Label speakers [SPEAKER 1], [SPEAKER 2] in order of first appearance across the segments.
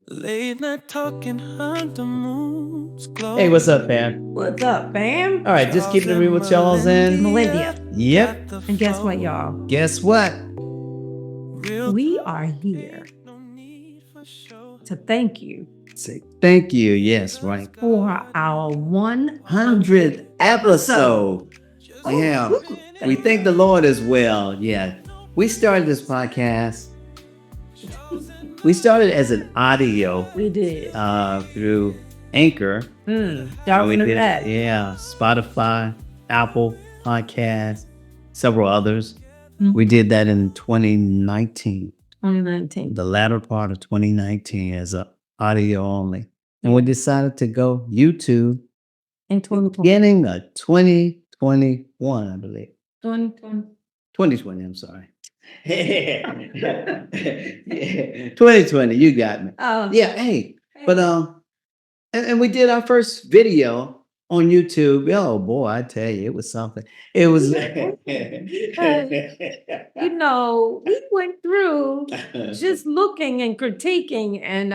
[SPEAKER 1] Late night talking under moon's glow.
[SPEAKER 2] Hey, what's up, fam?
[SPEAKER 3] What's up, fam?
[SPEAKER 2] All right, just keeping it real with Charles and
[SPEAKER 3] Melendia.
[SPEAKER 2] Yep.
[SPEAKER 3] And guess what, y'all?
[SPEAKER 2] Guess what?
[SPEAKER 3] We are here to thank you
[SPEAKER 2] Say thank you. Yes, right.
[SPEAKER 3] for our
[SPEAKER 2] 100th episode. Yeah. We thank the Lord as well. Yeah. We started this podcast. We started as an audio.
[SPEAKER 3] We did.
[SPEAKER 2] Through Anchor.
[SPEAKER 3] Y'all remember that?
[SPEAKER 2] Yeah. Spotify, Apple Podcasts, several others. We did that in 2019.
[SPEAKER 3] 2019.
[SPEAKER 2] The latter part of 2019 as a audio only. And we decided to go YouTube
[SPEAKER 3] In 2020.
[SPEAKER 2] beginning of 2021, I believe.
[SPEAKER 3] 2020.
[SPEAKER 2] 2020, I'm sorry. Yeah. 2020, you got me.
[SPEAKER 3] Oh,
[SPEAKER 2] Yeah, hey. But and we did our first video on YouTube. Oh boy, I tell you, it was something. It was
[SPEAKER 3] you know, we went through just looking and critiquing, and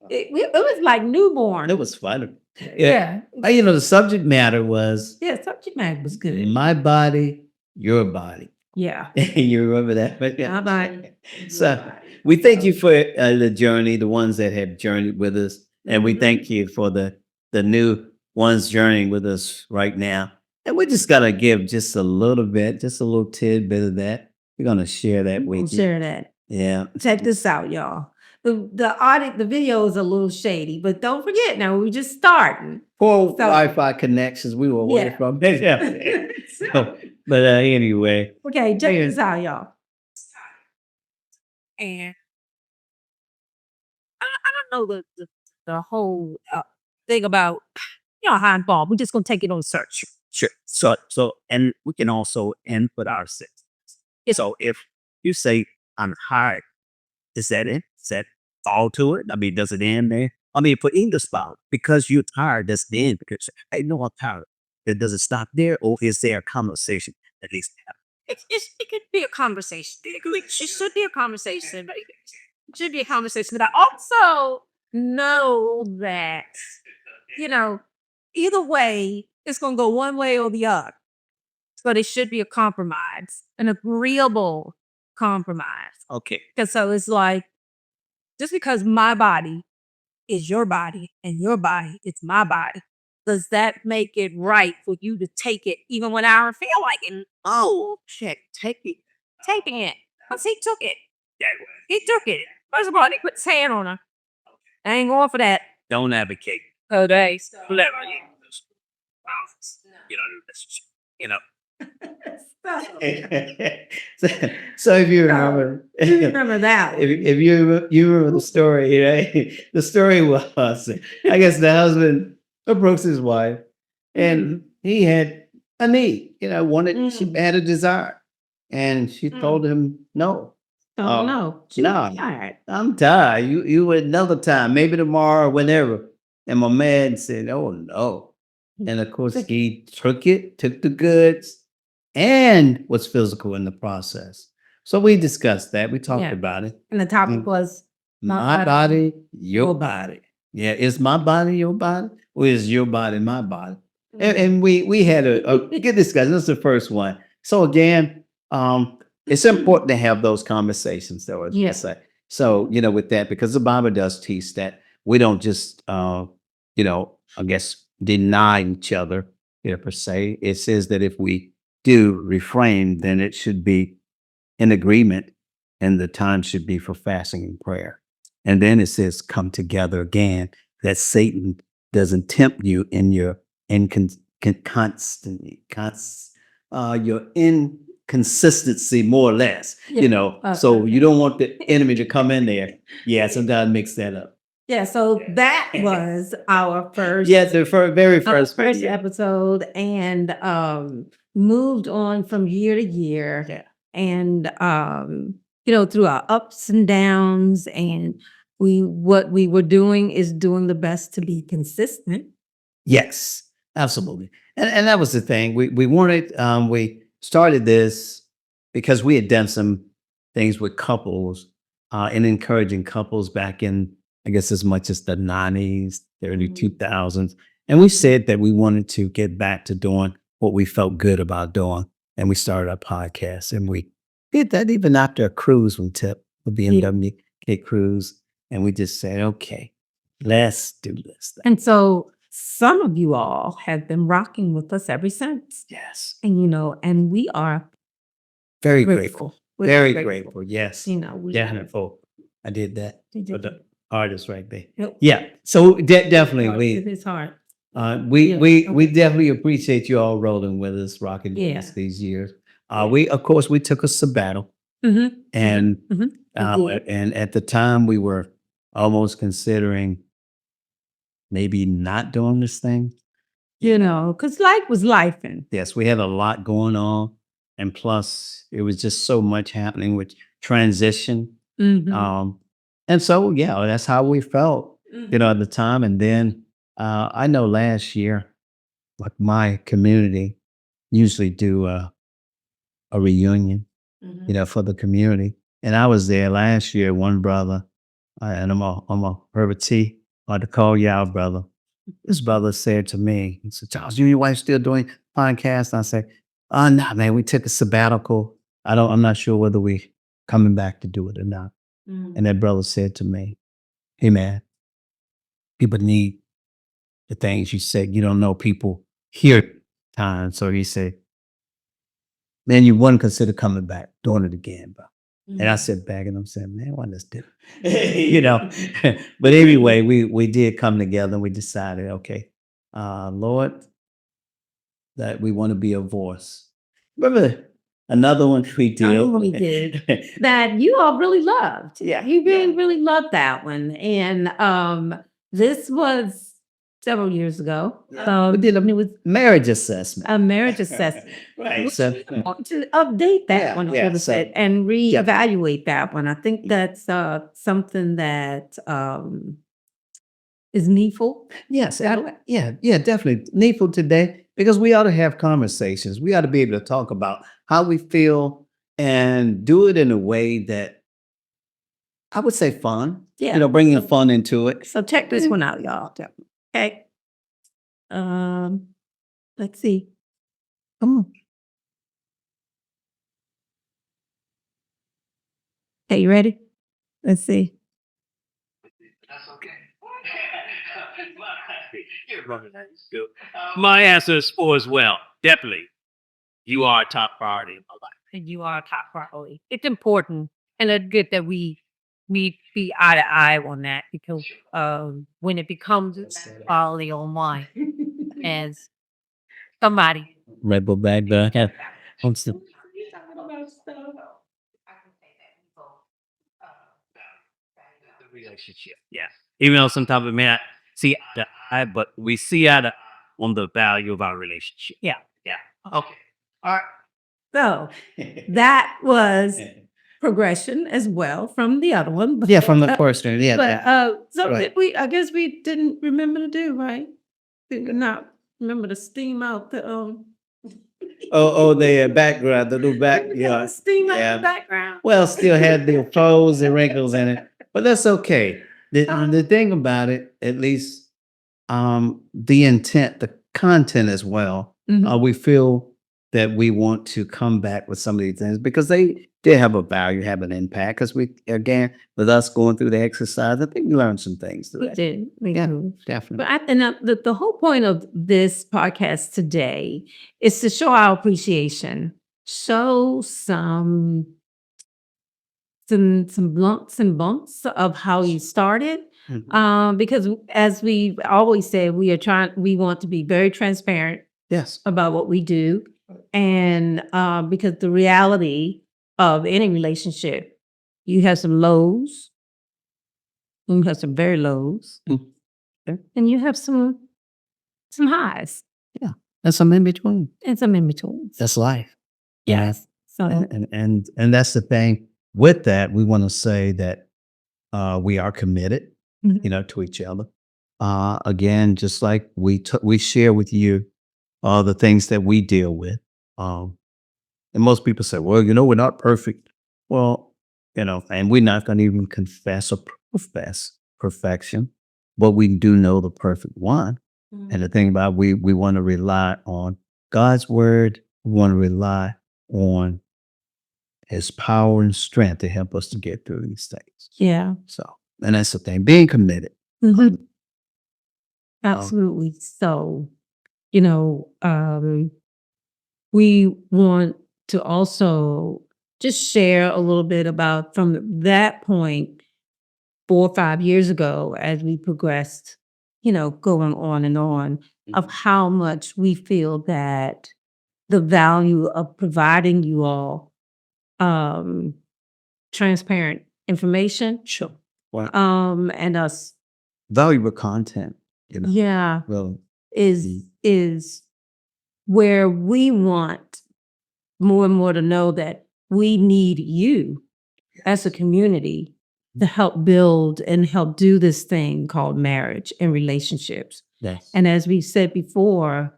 [SPEAKER 3] it was like newborn.
[SPEAKER 2] it was fun.
[SPEAKER 3] Yeah.
[SPEAKER 2] You know, the subject matter was
[SPEAKER 3] Yeah, subject matter was good.
[SPEAKER 2] my body, your body.
[SPEAKER 3] Yeah.
[SPEAKER 2] You remember that? But
[SPEAKER 3] My body.
[SPEAKER 2] So we thank you for the journey, the ones that have journeyed with us, and we thank you for the new ones journeying with us right now. And we just gotta give just a little bit, just a little tidbit of that. We're gonna share that
[SPEAKER 3] We'll
[SPEAKER 2] with you.
[SPEAKER 3] share that.
[SPEAKER 2] Yeah.
[SPEAKER 3] Check this out, y'all. The video is a little shady, but don't forget now we're just starting.
[SPEAKER 2] Poor
[SPEAKER 3] So-
[SPEAKER 2] Wi-Fi connections we were away
[SPEAKER 3] Yeah.
[SPEAKER 2] from. Yeah. But anyway,
[SPEAKER 3] Okay, check this out, y'all. And I don't know the whole thing about handball. We're just gonna take it on search.
[SPEAKER 4] Sure. So, and we can also input our sentences. So if you say, I'm tired, is that it? Is that all to it? I mean, does it end there? I mean, for English spell, because you're tired, that's the end. Because, hey, no, I'm tired. Does it stop there? Or is there a conversation at least?
[SPEAKER 5] It could be a conversation. It should be a conversation. It should be a conversation. But I also know that, either way, it's going to go one way or the other. But it should be a compromise, an agreeable compromise.
[SPEAKER 4] Okay.
[SPEAKER 5] Because so it's like, just because my body is your body and your body is my body, does that make it right for you to take it even when I don't feel like it? Oh, shit, taking it. Because he took it.
[SPEAKER 4] Yeah.
[SPEAKER 5] He took it. First of all, he put his hand on her. I ain't going for that.
[SPEAKER 4] Don't advocate.
[SPEAKER 5] Today.
[SPEAKER 4] Whatever. You know,
[SPEAKER 2] so if you remember,
[SPEAKER 3] Remember that.
[SPEAKER 2] if you remember the story, right? The story was, I guess the husband approached his wife, and he had a need. She had a desire, and she told him no.
[SPEAKER 3] Oh, no.
[SPEAKER 2] No.
[SPEAKER 3] All right.
[SPEAKER 2] I'm tired. You another time, maybe tomorrow, whenever. And my man said, "Oh no!" And of course, he took the goods, and was physical in the process. So we discussed that. We talked
[SPEAKER 3] Yeah.
[SPEAKER 2] about it.
[SPEAKER 3] And the topic was
[SPEAKER 2] My body, your body. Yeah, is my body your body, or is your body my body? And we had a good discussion. This is the first one. So again, it's important to have those conversations, though. As
[SPEAKER 3] Yeah.
[SPEAKER 2] I say. So with that, because the Bible does teach that we don't just I guess deny each other per se. It says that if we do refrain, then it should be in agreement, and the time should be for fasting and prayer. And then it says, come together again, that Satan doesn't tempt you in your your inconsistency, more or less,
[SPEAKER 3] Yeah.
[SPEAKER 2] so you don't want the enemy to come in there. Yeah, sometimes mix that up.
[SPEAKER 3] Yeah, so that was our first
[SPEAKER 2] Yeah, the very first
[SPEAKER 3] first
[SPEAKER 2] video.
[SPEAKER 3] episode, and moved on from year to year.
[SPEAKER 2] Yeah.
[SPEAKER 3] And through our ups and downs, and what we were doing is doing the best to be consistent.
[SPEAKER 2] Yes, absolutely. And that was the thing. We wanted, we started this because we had done some things with couples and encouraging couples back in I guess as much as the 90s, early 2000s. And we said that we wanted to get back to doing what we felt good about doing. And we started our podcast, and we did that even after a cruise we took, a BMW cruise. And we just said, okay, let's do this thing.
[SPEAKER 3] And so some of you all have been rocking with us ever since.
[SPEAKER 2] Yes.
[SPEAKER 3] And, and we are
[SPEAKER 2] Very
[SPEAKER 3] grateful.
[SPEAKER 2] grateful. Very grateful. Yes.
[SPEAKER 3] We
[SPEAKER 2] Definitely. I did that
[SPEAKER 3] did
[SPEAKER 2] for the artist right there.
[SPEAKER 3] Yep.
[SPEAKER 2] Yeah. So definitely
[SPEAKER 3] It's hard.
[SPEAKER 2] we
[SPEAKER 3] Yeah,
[SPEAKER 2] we
[SPEAKER 3] okay.
[SPEAKER 2] definitely appreciate you all rolling with us, rocking with
[SPEAKER 3] Yeah.
[SPEAKER 2] us these years. We of course we took a sabbatical,
[SPEAKER 3] Mm-hmm.
[SPEAKER 2] and
[SPEAKER 3] Mhm.
[SPEAKER 2] and at the time we were almost considering maybe not doing this thing.
[SPEAKER 3] Because life was life. And
[SPEAKER 2] Yes, we had a lot going on, and plus it was just so much happening with transition. And so yeah, that's how we felt, at the time. And then I know last year, like my community usually do a reunion, for the community. And I was there last year, one brother, and I'm a Herbert T. I like to call you out, brother. This brother said to me, he said, Charles, you and your wife still doing podcasts? And I said, oh no, man, we took a sabbatical. I'm not sure whether we coming back to do it or not. And that brother said to me, hey man, people need the things you said. You don't know, people hear times. So he said, man, you wouldn't consider coming back, doing it again, bro. And I sit back and I'm saying, man, why this do? But anyway, we did come together and we decided, okay, Lord, that we want to be a voice. Remember another one we did?
[SPEAKER 3] that you all really loved.
[SPEAKER 2] Yeah.
[SPEAKER 3] You really loved that one. And this was several years ago.
[SPEAKER 2] We did it was marriage assessment.
[SPEAKER 3] A marriage assessment.
[SPEAKER 2] Right. So
[SPEAKER 3] I want to update that
[SPEAKER 2] Yeah,
[SPEAKER 3] one a
[SPEAKER 2] yeah,
[SPEAKER 3] little
[SPEAKER 2] so-
[SPEAKER 3] bit and reevaluate that one. I think that's something that is needful.
[SPEAKER 2] yes, yeah, definitely needful today, because we ought to have conversations. We ought to be able to talk about how we feel and do it in a way that I would say fun.
[SPEAKER 3] Yeah.
[SPEAKER 2] Bringing fun into it.
[SPEAKER 3] So check this one out, y'all. Okay. Let's see.
[SPEAKER 2] Come on.
[SPEAKER 3] Okay, you ready? Let's see.
[SPEAKER 4] That's okay. My answer is 4 as well. Definitely. You are a top priority in my life.
[SPEAKER 5] And you are a top priority. It's important, and it's good that we be eye to eye on that, because when it becomes quality online, as somebody
[SPEAKER 2] Red Bull bag there. Yeah.
[SPEAKER 4] The relationship. Yeah. Even though sometimes we may not see eye to eye, but we see eye to on the value of our relationship.
[SPEAKER 5] Yeah.
[SPEAKER 4] Yeah. Okay. All right.
[SPEAKER 3] So that was progression as well from the other one.
[SPEAKER 2] Yeah, from the first one. Yeah.
[SPEAKER 3] But so
[SPEAKER 2] Right.
[SPEAKER 3] I guess we didn't remember to do, right? Did not remember to steam out the
[SPEAKER 2] the background, the new back. Yeah.
[SPEAKER 3] steam out
[SPEAKER 2] Yeah.
[SPEAKER 3] the background.
[SPEAKER 2] Well, still had the folds and wrinkles in it, but that's okay. The thing about it, at least, the intent, the content as well.
[SPEAKER 3] Mhm.
[SPEAKER 2] We feel that we want to come back with some of these things because they did have a value, have an impact. Because we, again, with us going through the exercise, I think we learned some things
[SPEAKER 3] We
[SPEAKER 2] today.
[SPEAKER 3] did. We
[SPEAKER 2] Yeah.
[SPEAKER 3] did.
[SPEAKER 2] Definitely.
[SPEAKER 3] But the whole point of this podcast today is to show our appreciation, show some lumps and bumps of how you started.
[SPEAKER 2] Mhm.
[SPEAKER 3] Because as we always say, we want to be very transparent
[SPEAKER 2] Yes.
[SPEAKER 3] about what we do. And because the reality of any relationship, you have some lows, and you have some very lows,
[SPEAKER 2] Mm. Okay.
[SPEAKER 3] and you have some highs
[SPEAKER 2] And some in between.
[SPEAKER 3] and some in betweens.
[SPEAKER 2] That's life.
[SPEAKER 3] Yes. So
[SPEAKER 2] And that's the thing. With that, we want to say that we are committed,
[SPEAKER 3] Mhm.
[SPEAKER 2] to each other. Again, just like we share with you the things that we deal with. And most people say, well, we're not perfect. Well, and we're not going to even confess or profess perfection, but we do know the perfect one. And the thing about we want to rely on God's word. We want to rely on his power and strength to help us to get through these things.
[SPEAKER 3] Yeah.
[SPEAKER 2] So, and that's the thing, being committed.
[SPEAKER 3] Mhm. Absolutely. So, we want to also just share a little bit about from that point 4 or 5 years ago as we progressed, going on and on of how much we feel that the value of providing you all um transparent information
[SPEAKER 2] Sure. Wow.
[SPEAKER 3] and us
[SPEAKER 2] Valuable content,
[SPEAKER 3] yeah
[SPEAKER 2] Well,
[SPEAKER 3] is where we want more and more to know that we need you as a community to help build and help do this thing called marriage and relationships.
[SPEAKER 2] yes.
[SPEAKER 3] And as we said before,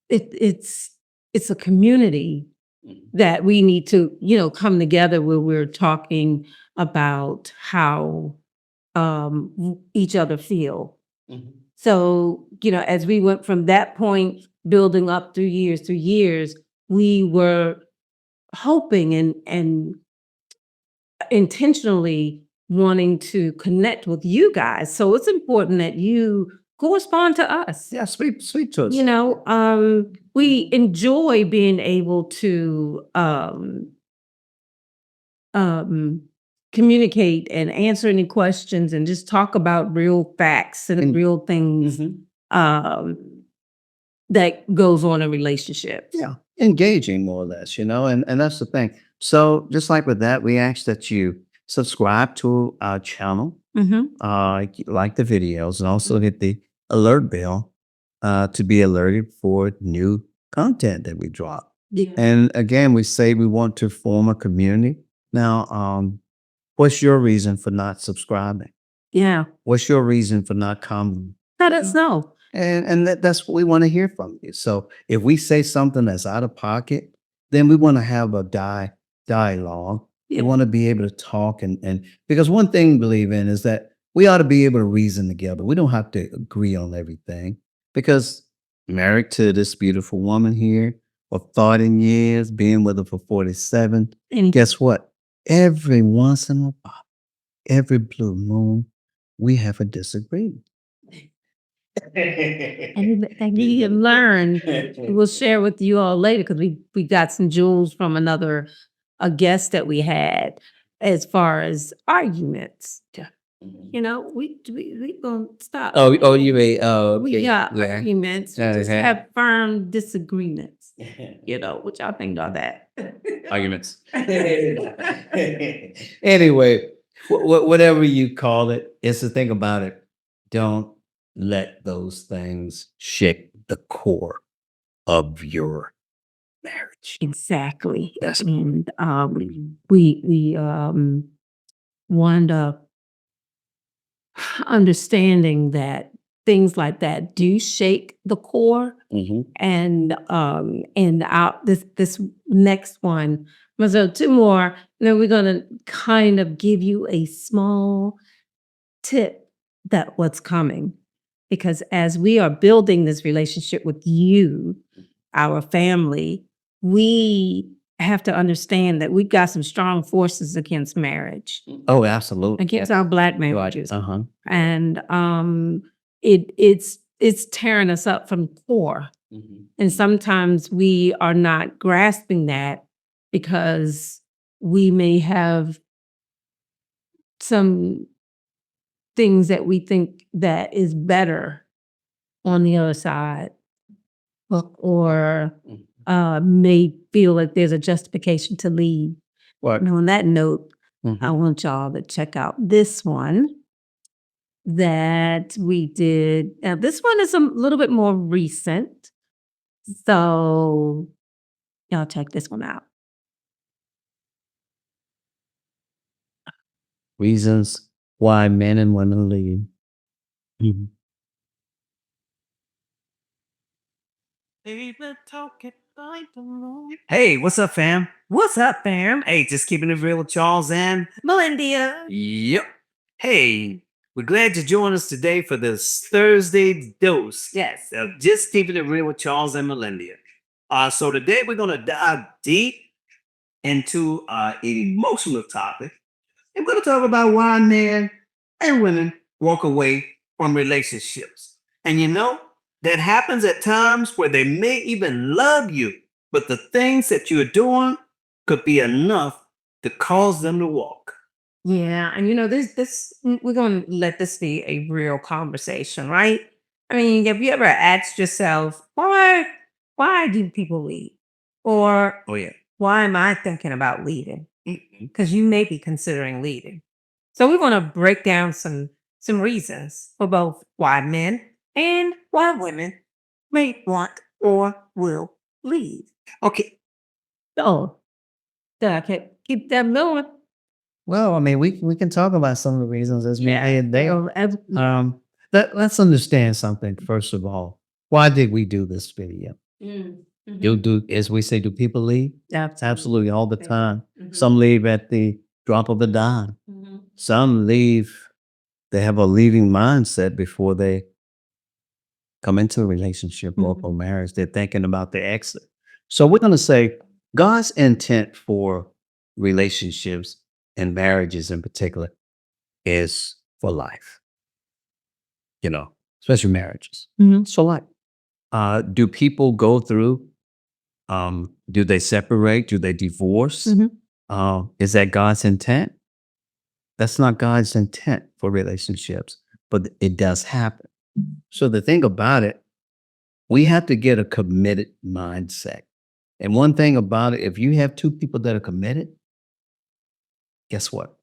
[SPEAKER 3] it's a community that we need to, come together where we're talking about how each other feel. So, as we went from that point, building up through years, we were hoping and intentionally wanting to connect with you guys. So it's important that you correspond to us.
[SPEAKER 2] Yeah, speak to us.
[SPEAKER 3] We enjoy being able to communicate and answer any questions and just talk about real facts and real things that goes on in relationships.
[SPEAKER 2] Yeah, engaging more or less, and that's the thing. So just like with that, we ask that you subscribe to our channel, like the videos, and also hit the alert bell to be alerted for new content that we drop.
[SPEAKER 3] Yeah.
[SPEAKER 2] And again, we say we want to form a community. Now, what's your reason for not subscribing?
[SPEAKER 3] Yeah.
[SPEAKER 2] What's your reason for not commenting?
[SPEAKER 3] Let us know.
[SPEAKER 2] And that's what we want to hear from you. So if we say something that's out of pocket, then we want to have a dialogue.
[SPEAKER 3] Yeah.
[SPEAKER 2] We want to be able to talk and because one thing we believe in is that we ought to be able to reason together. We don't have to agree on everything because married to this beautiful woman here for 30 years, being with her for 47.
[SPEAKER 3] And
[SPEAKER 2] Guess what? Every once in a while, every blue moon, we have a disagreement.
[SPEAKER 3] and you can learn. We'll share with you all later because we got some jewels from a guest that we had as far as arguments. We gonna stop.
[SPEAKER 2] Oh, you mean,
[SPEAKER 3] We got
[SPEAKER 2] yeah.
[SPEAKER 3] arguments. We just have firm disagreements. What y'all think about that?
[SPEAKER 2] Arguments. Anyway, whatever you call it, it's the thing about it. Don't let those things shake the core of your marriage.
[SPEAKER 3] Exactly.
[SPEAKER 2] That's
[SPEAKER 3] And we wind up understanding that things like that do shake the core. And out this next one, so 2 more, and then we're gonna kind of give you a small tip that what's coming. Because as we are building this relationship with you, our family, we have to understand that we've got some strong forces against marriage,
[SPEAKER 2] Oh, absolutely.
[SPEAKER 3] against our Black
[SPEAKER 2] Right.
[SPEAKER 3] marriages.
[SPEAKER 2] Uh-huh.
[SPEAKER 3] And it's tearing us up from the core. And sometimes we are not grasping that because we may have some things that we think that is better on the other side, or may feel like there's a justification to leave.
[SPEAKER 2] Right.
[SPEAKER 3] And on that note,
[SPEAKER 2] Mhm.
[SPEAKER 3] I want y'all to check out this one that we did. Now, this one is a little bit more recent. So y'all check this one out.
[SPEAKER 2] Reasons why men and women leave.
[SPEAKER 1] They've been talking by the moon.
[SPEAKER 4] Hey, what's up, fam? What's up, fam? Hey, just keeping it real with Charles and
[SPEAKER 5] Melendia.
[SPEAKER 4] Yep. Hey, we're glad to join us today for this Thursday dose.
[SPEAKER 5] Yes.
[SPEAKER 4] Of just keeping it real with Charles and Melendia. So today we're gonna dive deep into an emotional topic, and we're gonna talk about why men and women walk away from relationships. And you know, that happens at times where they may even love you, but the things that you're doing could be enough to cause them to walk.
[SPEAKER 5] Yeah, and we're gonna let this be a real conversation, right? I mean, have you ever asked yourself, why do people leave? Or
[SPEAKER 4] Oh yeah.
[SPEAKER 5] why am I thinking about leaving?
[SPEAKER 4] Mhm.
[SPEAKER 5] Because you may be considering leaving. So we're gonna break down some reasons for both why men and why women may want or will leave.
[SPEAKER 4] Okay.
[SPEAKER 3] So, keep that going.
[SPEAKER 2] Well, I mean, we can talk about some of the reasons as we did there.
[SPEAKER 3] So,
[SPEAKER 2] Let's understand something first of all. Why did we do this video? Do as we say, do people leave? Absolutely, all the time. Some leave at the drop of a dime. Some leave. They have a leaving mindset before they come into a relationship or a marriage. They're thinking about the exit. So we're going to say God's intent for relationships and marriages in particular is for life. You know, especially marriages. So like, do people go through? Do they separate? Do they divorce? Is that God's intent? That's not God's intent for relationships, but it does happen. So the thing about it, we have to get a committed mindset. And one thing about it, if you have two people that are committed, guess what?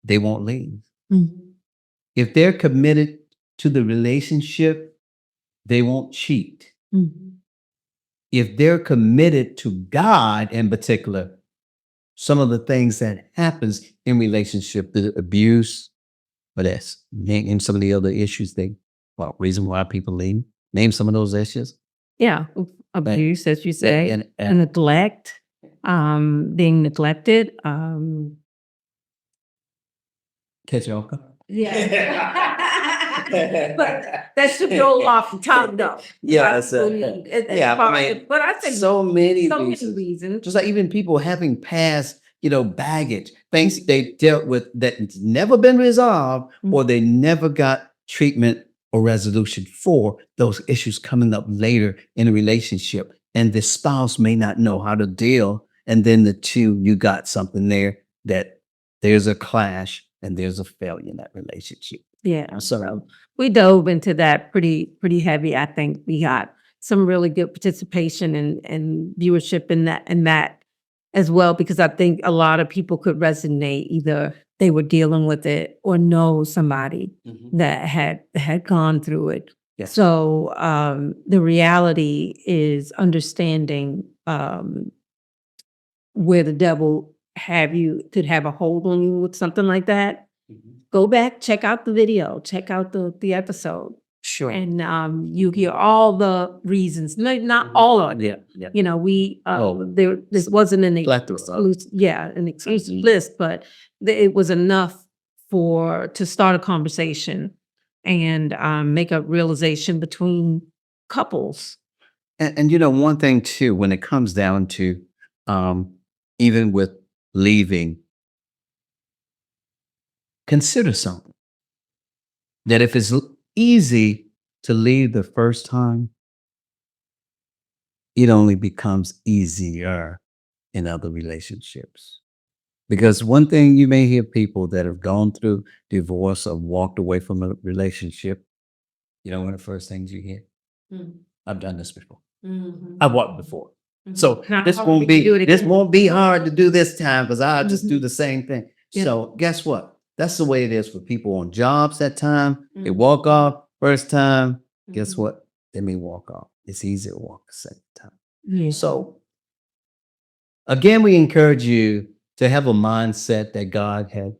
[SPEAKER 2] They won't leave. If they're committed to the relationship, they won't cheat. If they're committed to God in particular, some of the things that happens in relationship, the abuse, but that's and some of the other issues reason why people leave. Name some of those issues.
[SPEAKER 3] yeah, abuse, as you say,
[SPEAKER 2] and-
[SPEAKER 3] and neglect, being neglected.
[SPEAKER 2] Catch y'all.
[SPEAKER 5] But that should go off the tongue, though.
[SPEAKER 2] Yeah,
[SPEAKER 5] But I think
[SPEAKER 2] so many
[SPEAKER 5] so many
[SPEAKER 2] reasons.
[SPEAKER 5] reasons.
[SPEAKER 2] Just like even people having past, baggage, things they dealt with that's never been resolved, or they never got treatment or resolution for those issues coming up later in a relationship. And the spouse may not know how to deal. And then you got something there that there's a clash and there's a failure in that relationship.
[SPEAKER 3] Yeah,
[SPEAKER 2] So
[SPEAKER 3] so we dove into that pretty heavy. I think we got some really good participation and viewership in that as well, because I think a lot of people could resonate. Either they were dealing with it or know somebody that had gone through it.
[SPEAKER 2] Yes.
[SPEAKER 3] So the reality is understanding where the devil could have a hold on you with something like that. Go back, check out the video, check out the episode,
[SPEAKER 2] sure.
[SPEAKER 3] and you hear all the reasons. Not all of it.
[SPEAKER 2] Yeah.
[SPEAKER 3] You know, this wasn't an
[SPEAKER 2] Plethora.
[SPEAKER 3] exclusive list, but it was enough to start a conversation and make a realization between couples.
[SPEAKER 2] And one thing too, when it comes down to even with leaving, consider something. That if it's easy to leave the first time, it only becomes easier in other relationships. Because one thing you may hear people that have gone through divorce or walked away from a relationship, one of the first things you hear, I've done this before. I've walked before. So
[SPEAKER 3] Now,
[SPEAKER 2] this
[SPEAKER 3] how
[SPEAKER 2] won't
[SPEAKER 3] would you do it
[SPEAKER 2] be
[SPEAKER 3] again?
[SPEAKER 2] hard to do this time because I'll just do the same thing.
[SPEAKER 3] Yeah.
[SPEAKER 2] So guess what? That's the way it is for people on jobs that time. They walk off first time. Guess what? They may walk off. It's easier to walk the second time.
[SPEAKER 3] Yeah.
[SPEAKER 2] So again, we encourage you to have a mindset that God had,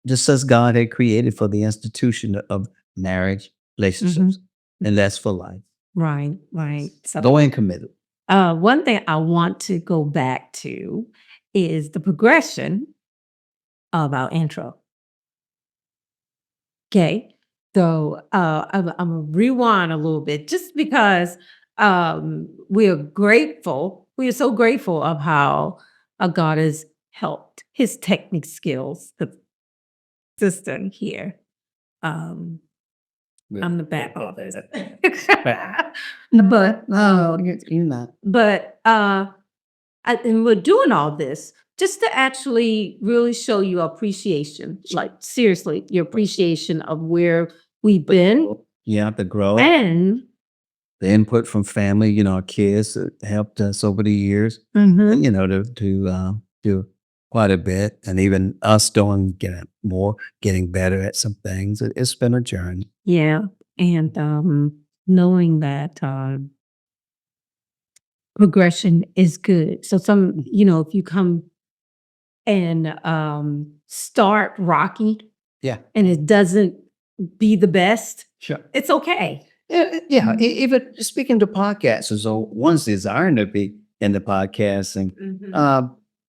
[SPEAKER 2] just as God had created for the institution of marriage relationships, and that's for life.
[SPEAKER 3] Right, right. So
[SPEAKER 2] Go in committed.
[SPEAKER 3] one thing I want to go back to is the progression of our intro. Okay. So I'm gonna rewind a little bit just because we are grateful. We are so grateful of how God has helped his technique skills, the system here. I'm the back of it. But
[SPEAKER 2] You're not.
[SPEAKER 3] but and we're doing all this just to actually really show you appreciation, like seriously, your appreciation of where we've been
[SPEAKER 2] You have to grow.
[SPEAKER 3] and
[SPEAKER 2] The input from family, our kids helped us over the years,
[SPEAKER 3] Mhm.
[SPEAKER 2] to do quite a bit, and even us getting better at some things. It's been a journey.
[SPEAKER 3] yeah, and knowing that progression is good. So if you come and start rocky
[SPEAKER 2] Yeah,
[SPEAKER 3] and it doesn't be the best,
[SPEAKER 2] sure.
[SPEAKER 3] it's okay.
[SPEAKER 2] Yeah. Even speaking to podcasters, so one's desiring to be in the podcasting,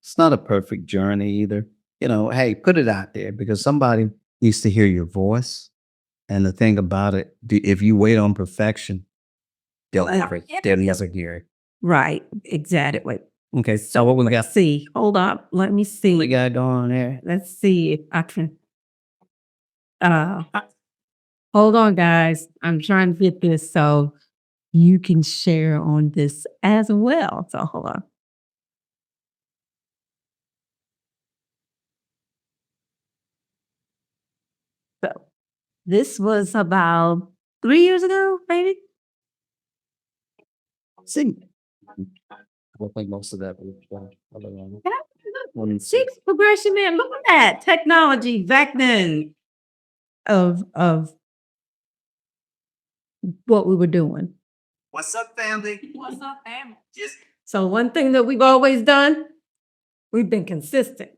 [SPEAKER 2] it's not a perfect journey either. Hey, put it out there because somebody needs to hear your voice. And the thing about it, if you wait on perfection, they'll never hear it.
[SPEAKER 3] Right, exactly.
[SPEAKER 2] Okay, so what we got?
[SPEAKER 3] See, hold up. Let me see.
[SPEAKER 2] We got going there.
[SPEAKER 3] Let's see if I can. Hold on, guys. I'm trying to get this so you can share on this as well. So hold on. So this was about 3 years ago, maybe.
[SPEAKER 2] See, I don't think most of that was
[SPEAKER 3] Six progression, man. Look at that technology back then of what we were doing.
[SPEAKER 4] What's up, family?
[SPEAKER 5] What's up, family?
[SPEAKER 3] So one thing that we've always done, we've been consistent.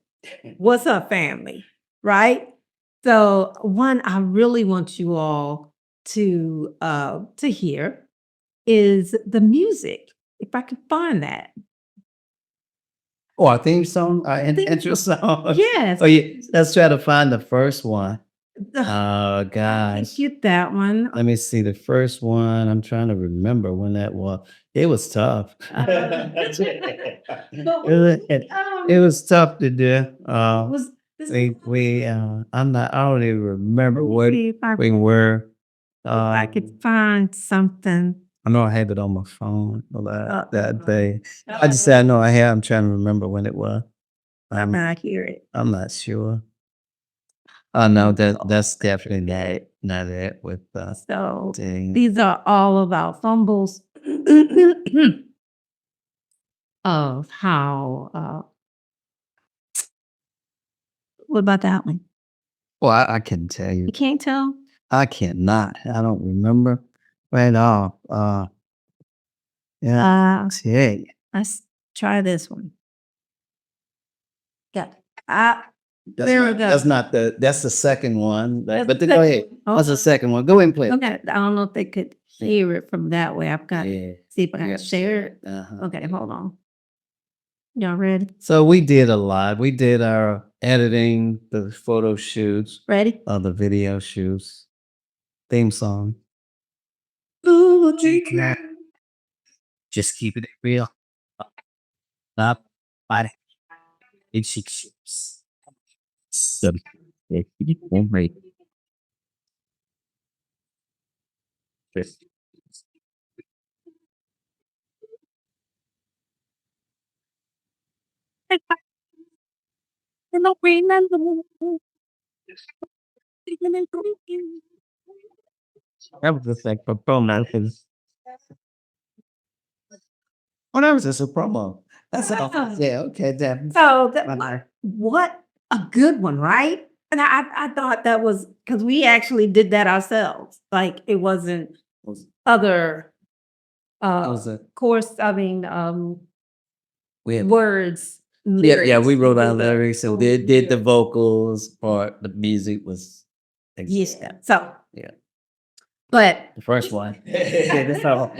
[SPEAKER 3] What's up, family? Right? So one I really want you all to hear is the music. If I could find that.
[SPEAKER 2] Oh, our theme song, our
[SPEAKER 3] Theme
[SPEAKER 2] intro song.
[SPEAKER 3] Yes.
[SPEAKER 2] Oh, yeah. Let's try to find the first one.
[SPEAKER 3] Ugh,
[SPEAKER 2] Oh,
[SPEAKER 3] I
[SPEAKER 2] gosh.
[SPEAKER 3] get that one.
[SPEAKER 2] Let me see the first one. I'm trying to remember when that was. It was tough. It was tough to do.
[SPEAKER 3] Was this
[SPEAKER 2] I don't even remember what
[SPEAKER 3] see if I,
[SPEAKER 2] we were.
[SPEAKER 3] I could find something.
[SPEAKER 2] I know I have it on my phone that day.
[SPEAKER 3] Uh,
[SPEAKER 2] I just said I know I have. I'm trying to remember when it was.
[SPEAKER 3] I'm not hear it.
[SPEAKER 2] I'm not sure. Oh no, that's definitely not it with
[SPEAKER 3] So
[SPEAKER 2] dang.
[SPEAKER 3] these are all of our fumbles of how what about that one?
[SPEAKER 2] Well, I can tell you.
[SPEAKER 3] You can't tell?
[SPEAKER 2] I cannot. I don't remember right off. Yeah. Yeah.
[SPEAKER 3] Let's try this one. Yeah.
[SPEAKER 2] There we go. That's the second one. But go ahead. What's the second one? Go ahead and play it.
[SPEAKER 3] Okay. I don't know if they could hear it from that way. I've got
[SPEAKER 2] Yeah.
[SPEAKER 3] see if I can share it.
[SPEAKER 2] Uh-huh.
[SPEAKER 3] Okay, hold on. Y'all ready?
[SPEAKER 2] So we did a lot. We did our editing, the photo shoots,
[SPEAKER 3] Ready?
[SPEAKER 2] the video shoots, theme song.
[SPEAKER 3] Ooh,
[SPEAKER 4] Just keep it real. Up, body. It's 6 years. So, you won't break.
[SPEAKER 2] That was just like a promo. Oh, that was just a promo. That's all. Yeah, okay, then.
[SPEAKER 3] So
[SPEAKER 2] Bye-bye.
[SPEAKER 3] what a good one, right? And I thought that was because we actually did that ourselves. Like it wasn't other
[SPEAKER 2] was it?
[SPEAKER 3] course, I mean
[SPEAKER 2] We had,
[SPEAKER 3] words.
[SPEAKER 2] yeah, we
[SPEAKER 3] lyrics.
[SPEAKER 2] wrote our lyrics and did the vocals part. The music was
[SPEAKER 3] Yeah. So
[SPEAKER 2] yeah.
[SPEAKER 3] But
[SPEAKER 2] The first one. Yeah, that's all.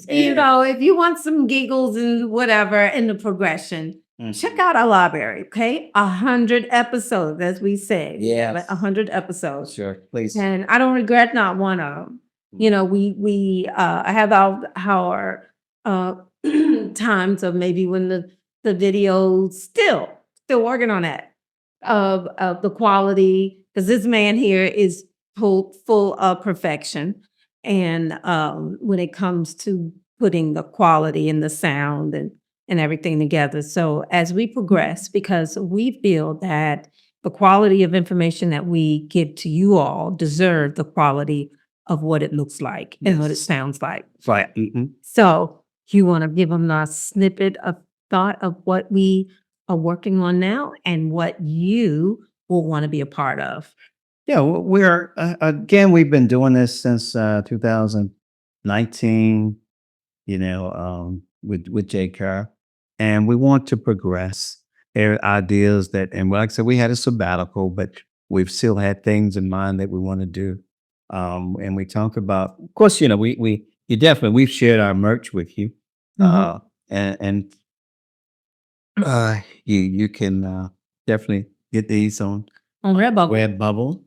[SPEAKER 3] you know, if you want some giggles and whatever in the progression, check out our library, okay? 100 episodes, as we say.
[SPEAKER 2] Yes.
[SPEAKER 3] 100 episodes.
[SPEAKER 2] Sure, please.
[SPEAKER 3] And I don't regret not one of them. You know, I have our times of maybe when the video still working on that of the quality, because this man here is full of perfection. And when it comes to putting the quality and the sound and everything together. So as we progress, because we feel that the quality of information that we give to you all deserve the quality of what it looks like and what it sounds like.
[SPEAKER 2] Right.
[SPEAKER 3] So you want to give them a snippet of thought of what we are working on now and what you will want to be a part of.
[SPEAKER 2] Yeah, we're again, we've been doing this since 2019, with JKIR, and we want to progress. There are ideas and like I said, we had a sabbatical, but we've still had things in mind that we want to do. And we talk about, of course, we've shared our merch with you, and you can definitely get these on
[SPEAKER 3] Redbubble.
[SPEAKER 2] Redbubble.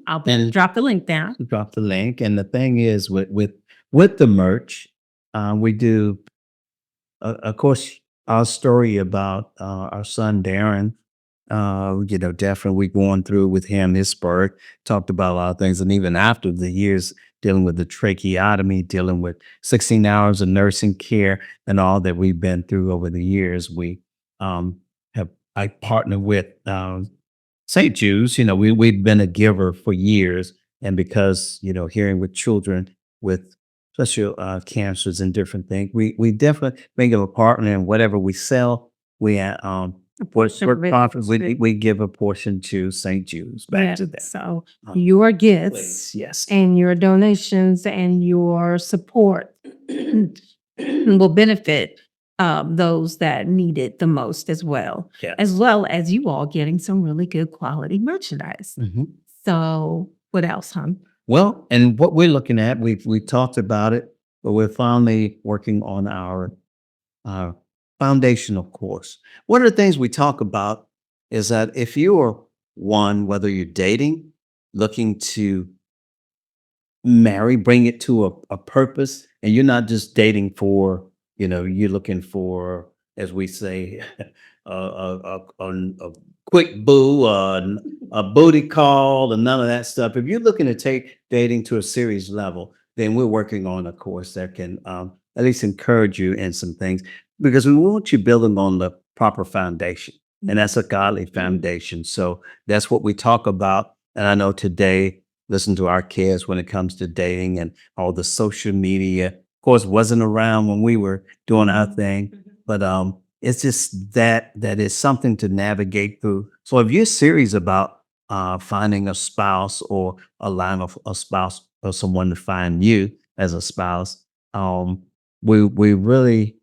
[SPEAKER 3] I'll
[SPEAKER 2] And-
[SPEAKER 3] drop the link down.
[SPEAKER 2] Drop the link. And the thing is, with the merch, we do, of course, our story about our son Darren. Definitely we going through with him his birth, talked about a lot of things, and even after the years dealing with the tracheotomy, dealing with 16 hours of nursing care, and all that we've been through over the years, I partnered with St. Jude's. We've been a giver for years, and because hearing with children with special cancers and different things, we definitely make them a partner. And whatever we sell, we
[SPEAKER 3] portion of it.
[SPEAKER 2] conference we give a portion to St. Jude's back to them.
[SPEAKER 3] So your gifts
[SPEAKER 2] Please, yes,
[SPEAKER 3] and your donations and your support will benefit those that need it the most as well.
[SPEAKER 2] Yes.
[SPEAKER 3] As well as you all getting some really good quality merchandise. So what else, hon?
[SPEAKER 2] Well, and what we're looking at, we talked about it, but we're finally working on our foundational course. One of the things we talk about is that if you are whether you're dating, looking to marry, bring it to a purpose, and you're not just dating for, you're looking for, as we say, a quick boo, a booty call, and none of that stuff. If you're looking to take dating to a serious level, then we're working on a course that can at least encourage you in some things, because we want you building on the proper foundation, and that's a godly foundation. So that's what we talk about. And I know today, listen to our kids when it comes to dating and all the social media. Of course, wasn't around when we were doing our thing, but it's just that is something to navigate through. So if you're serious about finding a spouse or allowing a spouse or someone to find you as a spouse, we really,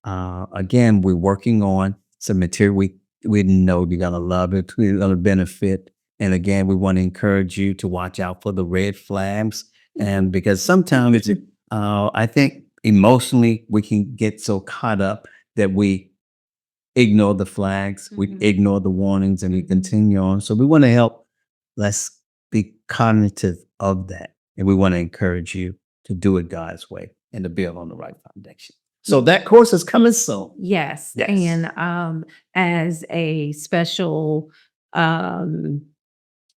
[SPEAKER 2] again, we're working on some material we know you're gonna love it, you're gonna benefit. And again, we want to encourage you to watch out for the red flags. And because sometimes I think emotionally we can get so caught up that we ignore the flags, we ignore the warnings, and we continue on. So we want to help. Let's be cognitive of that. And we want to encourage you to do it God's way and to build on the right foundation. So that course is coming soon.
[SPEAKER 3] Yes.
[SPEAKER 2] Yes.
[SPEAKER 3] And as a special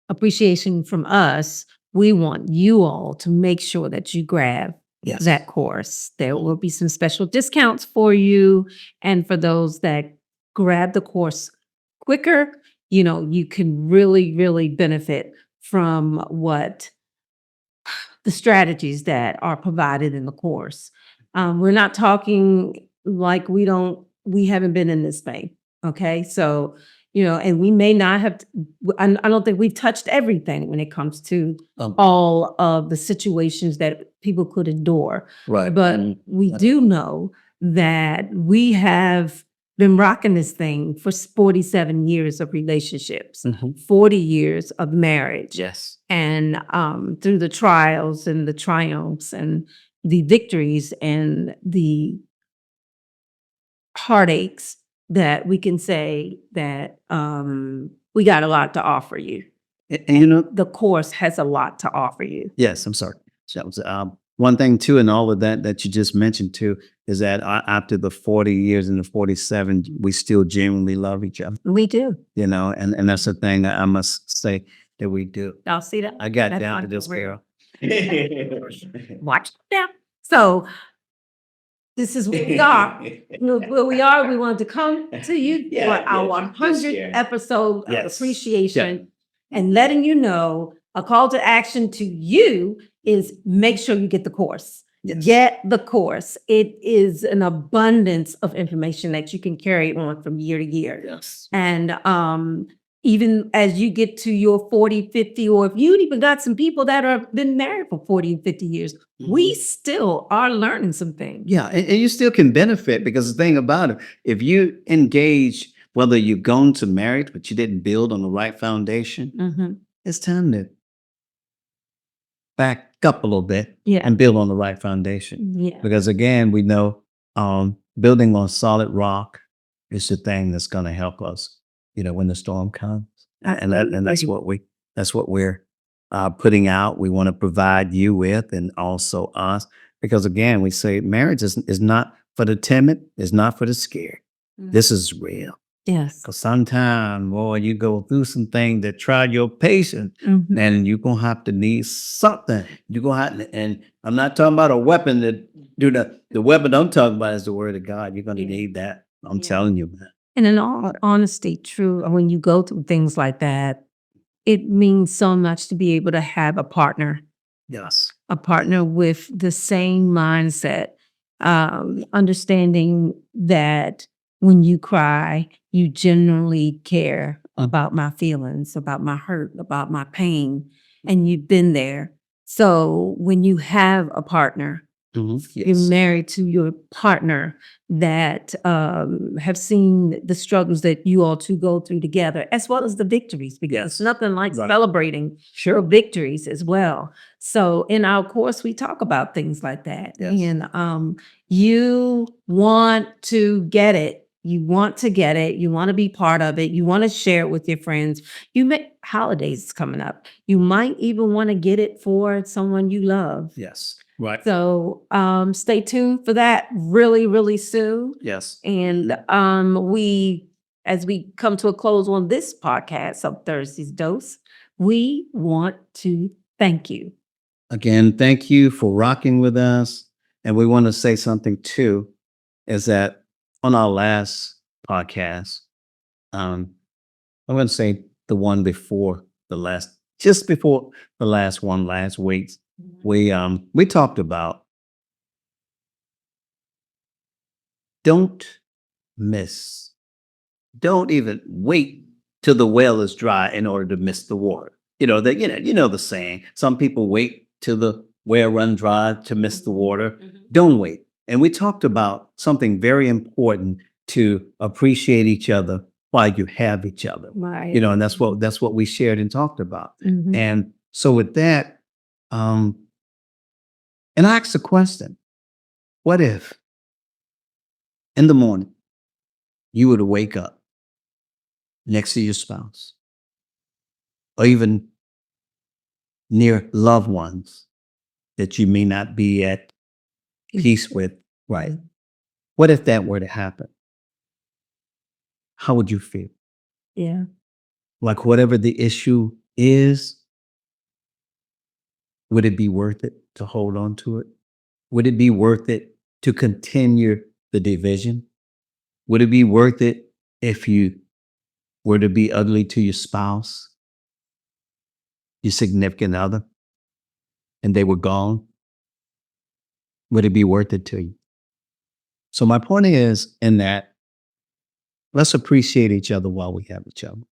[SPEAKER 3] appreciation from us, we want you all to make sure that you grab
[SPEAKER 2] Yes.
[SPEAKER 3] that course. There will be some special discounts for you. And for those that grab the course quicker, you can really, really benefit from what the strategies that are provided in the course. We're not talking like we haven't been in this thing. Okay. So, and we may not have, I don't think we've touched everything when it comes to all of the situations that people could endure.
[SPEAKER 2] Right.
[SPEAKER 3] But we do know that we have been rocking this thing for 47 years of relationships, 40 years of marriage.
[SPEAKER 2] Yes.
[SPEAKER 3] And through the trials and the triumphs and the victories and the heartaches, that we can say that we got a lot to offer you.
[SPEAKER 2] And you know,
[SPEAKER 3] The course has a lot to offer you.
[SPEAKER 2] yes, I'm sorry. That was one thing too, and all of that you just mentioned too, is that after the 40 years and the 47, we still genuinely love each other.
[SPEAKER 3] We do.
[SPEAKER 2] You know, and that's the thing I must say that we do.
[SPEAKER 3] Y'all see that?
[SPEAKER 2] I got
[SPEAKER 3] That's
[SPEAKER 2] down
[SPEAKER 3] my
[SPEAKER 2] to this,
[SPEAKER 3] career.
[SPEAKER 2] girl.
[SPEAKER 3] Watch now. So this is where we are. Where we are, we wanted to come to you for our 100th episode of
[SPEAKER 2] Yes.
[SPEAKER 3] appreciation and letting you know a call to action to you is make sure you get the course.
[SPEAKER 2] Yes.
[SPEAKER 3] Get the course. It is an abundance of information that you can carry on from year to year.
[SPEAKER 2] Yes.
[SPEAKER 3] And even as you get to your 40, 50, or if you even got some people that have been married for 40 and 50 years, we still are learning some things.
[SPEAKER 2] Yeah, and you still can benefit, because the thing about it, if you engage, whether you've gone to marriage, but you didn't build on the right foundation, it's time to back up a little bit
[SPEAKER 3] Yeah.
[SPEAKER 2] and build on the right foundation.
[SPEAKER 3] Yeah.
[SPEAKER 2] Because again, we know building on solid rock is the thing that's going to help us, you know, when the storm comes. And that's what we're putting out. We want to provide you with, and also us, because again, we say marriage is not for the timid, it's not for the scared. This is real.
[SPEAKER 3] Yes.
[SPEAKER 2] Because sometimes, boy, you go through some things that try your patience, and you're going to have to need something. You're going to have to, and I'm not talking about a weapon that do the weapon I'm talking about is the word of God. You're going to need that. I'm telling you, man.
[SPEAKER 3] And in all honesty, true, when you go through things like that, it means so much to be able to have a partner with the same mindset, understanding that when you cry, you genuinely care about my feelings, about my hurt, about my pain, and you've been there. So when you have a partner, you're married to your partner that have seen the struggles that you all two go through together, as well as the victories, because it's nothing like celebrating your victories as well. So in our course, we talk about things like that. And you want to get it. You want to get it. You want to be part of it. You want to share it with your friends. You may holidays coming up. You might even want to get it for someone you love.
[SPEAKER 2] Yes. Right.
[SPEAKER 3] So stay tuned for that really, really soon.
[SPEAKER 2] Yes.
[SPEAKER 3] And as we come to a close on this podcast of Thursday's Dose, we want to thank you.
[SPEAKER 2] Again, thank you for rocking with us. And we want to say something too, is that on our last podcast, I'm going to say the one before the last, just before the last one, last week, we talked about don't even wait till the well is dry in order to miss the water. You know the saying, some people wait till the well run dry to miss the water. Don't wait. And we talked about something very important, to appreciate each other while you have each other.
[SPEAKER 3] Right.
[SPEAKER 2] You know, and that's what we shared and talked about. And so with that, and I asked the question, what if in the morning you were to wake up next to your spouse, or even near loved ones that you may not be at peace with, right? What if that were to happen? How would you feel?
[SPEAKER 3] Yeah.
[SPEAKER 2] Like whatever the issue is, would it be worth it to hold on to it? Would it be worth it to continue the division? Would it be worth it if you were to be ugly to your spouse, your significant other, and they were gone? Would it be worth it to you? So my point is in that, let's appreciate each other while we have each other,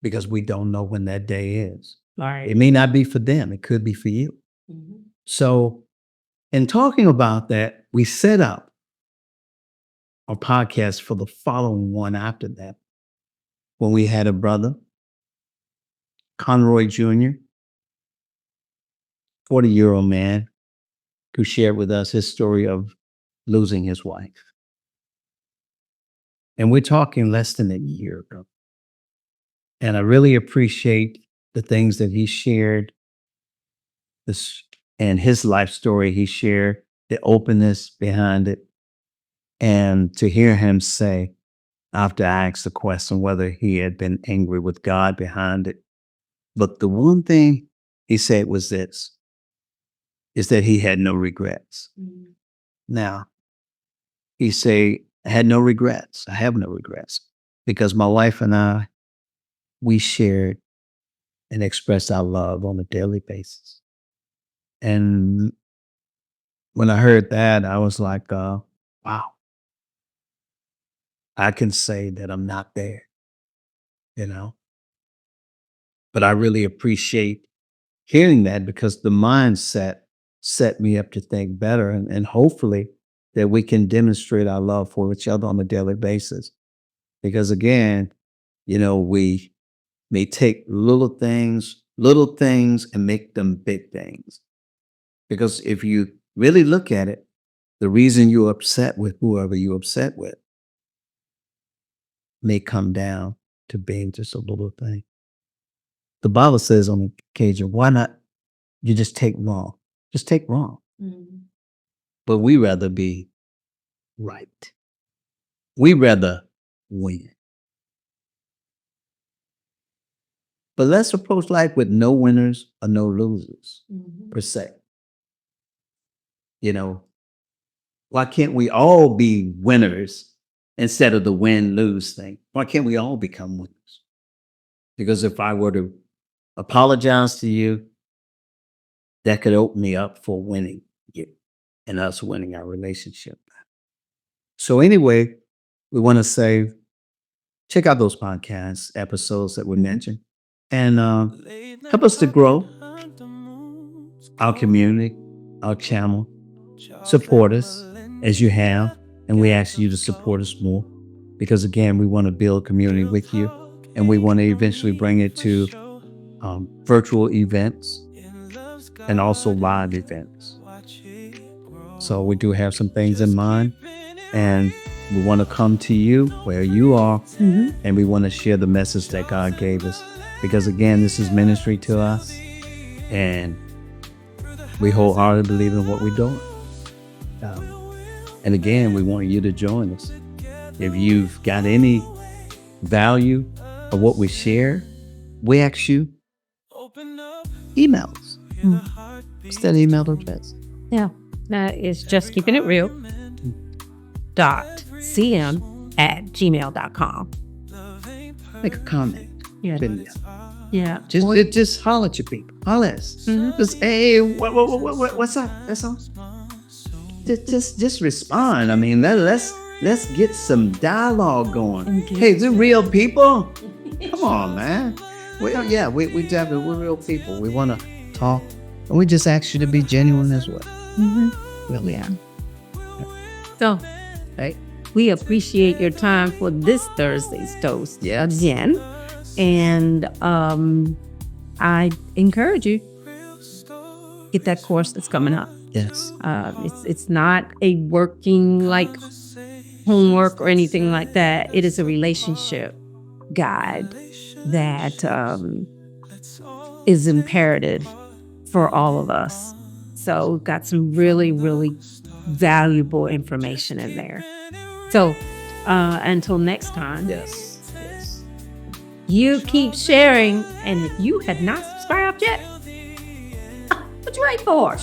[SPEAKER 2] because we don't know when that day is.
[SPEAKER 3] All right.
[SPEAKER 2] It may not be for them. It could be for you. So in talking about that, we set up a podcast for the following one after that, when we had a brother, Conroy Jr., 40-year-old man, who shared with us his story of losing his wife. And we're talking less than a year ago. And I really appreciate the things that he shared, this and his life story he shared, the openness behind it. And to hear him say, after I asked the question whether he had been angry with God behind it, but the one thing he said was this, is that he had no regrets.
[SPEAKER 3] Mm-hmm.
[SPEAKER 2] Now, he said, I had no regrets. I have no regrets because my wife and I, we shared and expressed our love on a daily basis. And when I heard that, I was like, wow, I can say that I'm not there, you know? But I really appreciate hearing that because the mindset set me up to think better and hopefully that we can demonstrate our love for each other on a daily basis. Because again, you know, we may take little things and make them big things. Because if you really look at it, the reason you're upset with whoever you're upset with may come down to being just a little thing. The Bible says on occasion, why not you just take wrong? Just take wrong.
[SPEAKER 3] Mm-hmm.
[SPEAKER 2] But we rather be right. We rather win. But let's approach life with no winners or no losers, per se. You know, why can't we all be winners instead of the win-lose thing? Why can't we all become winners? Because if I were to apologize to you, that could open me up for winning you and us winning our relationship. So anyway, we want to say, check out those podcast episodes that we mentioned and help us to grow our community, our channel. Support us as you have, and we ask you to support us more because again, we want to build community with you and we want to eventually bring it to virtual events and also live events. So we do have some things in mind and we want to come to you where you are and we want to share the message that God gave us because again, this is ministry to us and we wholeheartedly believe in what we're doing. And again, we want you to join us. If you've got any value of what we share, we ask you email us. What's that email address?
[SPEAKER 3] Yeah, that is just keeping it real. .cm@gmail.com.
[SPEAKER 2] Make a comment.
[SPEAKER 3] Yeah.
[SPEAKER 2] Video.
[SPEAKER 3] Yeah.
[SPEAKER 2] Just holler at your people. Holler at us. Just, hey, what's up? That's all. Just respond. I mean, let's get some dialogue going. Hey, they're real people. Come on, man. We definitely, we're real people. We want to talk, and we just ask you to be genuine as well.
[SPEAKER 3] Really are. So,
[SPEAKER 2] Hey,
[SPEAKER 3] we appreciate your time for this Thursday's toast.
[SPEAKER 2] Yeah.
[SPEAKER 3] Again. And I encourage you, get that course that's coming up.
[SPEAKER 2] yes.
[SPEAKER 3] It's not a working like homework or anything like that. It is a relationship guide that is imperative for all of us. So we've got some really, really valuable information in there. So until next time,
[SPEAKER 2] Yes.
[SPEAKER 3] you keep sharing. And if you had not subscribed yet, what you wait for?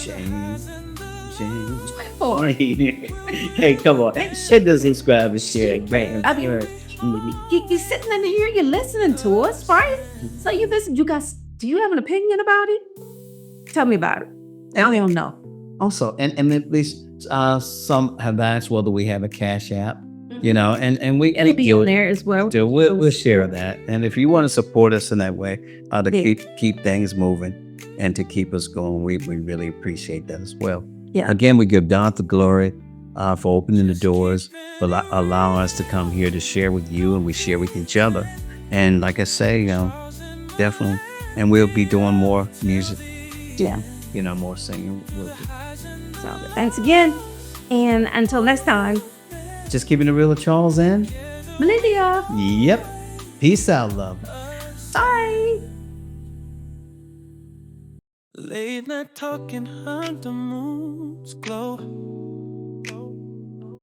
[SPEAKER 2] Hey, come on. Hit the subscribe and share. Man.
[SPEAKER 3] I mean, you're sitting in here, you're listening to us, right? So you listen. You guys, do you have an opinion about it? Tell me about it. I don't know.
[SPEAKER 2] Also, and at least some have asked whether we have a Cash App, you know, and we
[SPEAKER 3] It'll be on there as well.
[SPEAKER 2] we'll share that. And if you want to support us in that way, to keep things moving and to keep us going, we really appreciate that as well.
[SPEAKER 3] Yeah.
[SPEAKER 2] Again, we give God the glory. for opening the doors, for allowing us to come here to share with you, and we share with each other. And like I say, definitely, and we'll be doing more music,
[SPEAKER 3] Yeah.
[SPEAKER 2] more singing.
[SPEAKER 3] So thanks again. And until next time,
[SPEAKER 2] Just keeping it real with Charles and
[SPEAKER 3] Melendia.
[SPEAKER 2] Yep. Peace out, love.
[SPEAKER 3] Bye.
[SPEAKER 1] Late night talking under moon's glow.